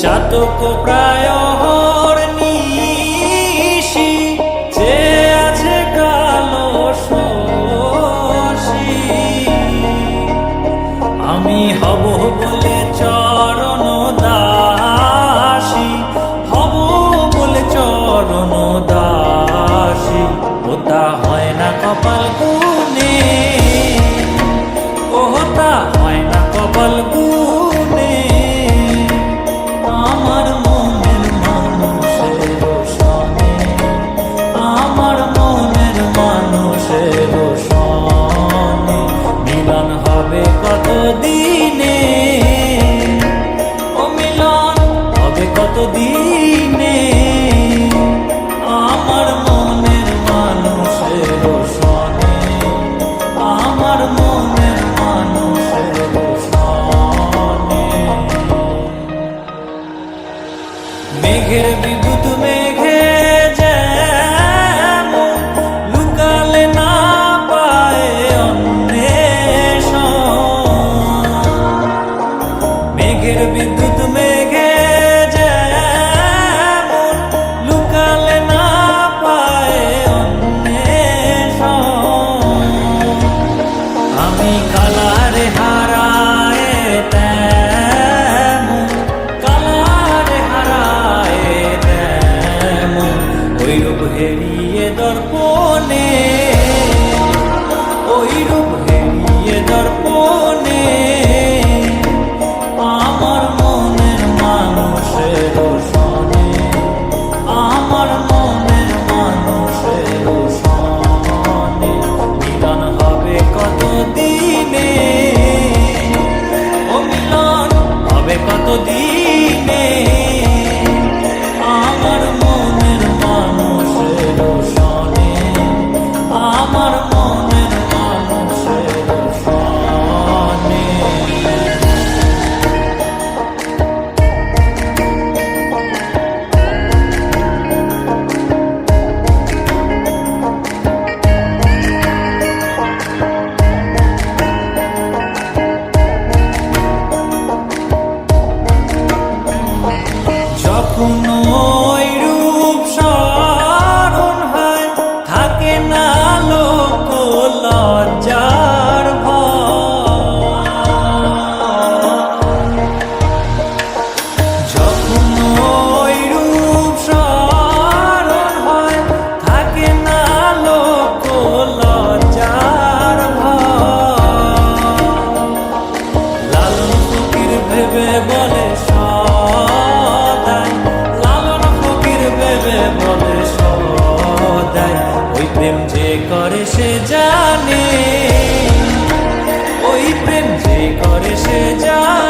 চাতক প্রায় নিশি যে আছে কালো শশী, আমি হব বলে চরণ দাসী, হব বলে চরণ দাসী। ওটা হয় না কপাল গুনে, ওটা হয় না কপাল গুনে। আমার মনের মানুষের সনে, আমার মনের মানুষের সনে মিলন হবে কত দিনে, ও মিলন হবে কত দিনে। আমার মনের মানুষের সনে, আমার মনের মানুষের সনে। মেঘের বিদ্যুৎ মেঘে যেমন লুকালে না পায় অন্বেষণ, মেঘের বিদ্যুৎ মেঘে যেমন লুকালে না পায় অন্বেষণ। আমি কালারে হারায় তেমন, কালারে হারায় তেমন ওই রূপ হেরিয়ে দর্পণে, ওই রূপ হেরিয়ে দর্পণে। আমার মনের মানুষের সনে, আমার মনের মানুষের সনে মিলন হবে কত দিনে, ও মিলন হবে কত দিনে। আমার মনের মানুষের সনে, আমার মনের মানুষের সনে। যখন ওই রূপ স্মরণ হয় থাকে না লোক লজ্জার ভয়, যখন ওই রূপ স্মরণ হয় থাকে না লোক লজ্জার ভয়। লালন ফকির ভেবে বলে সদাই, লালন ফকির ভেবে বলে সদাই ওই প্রেম যে করে সে জানে, ওই প্রেম যে করে সে জানে।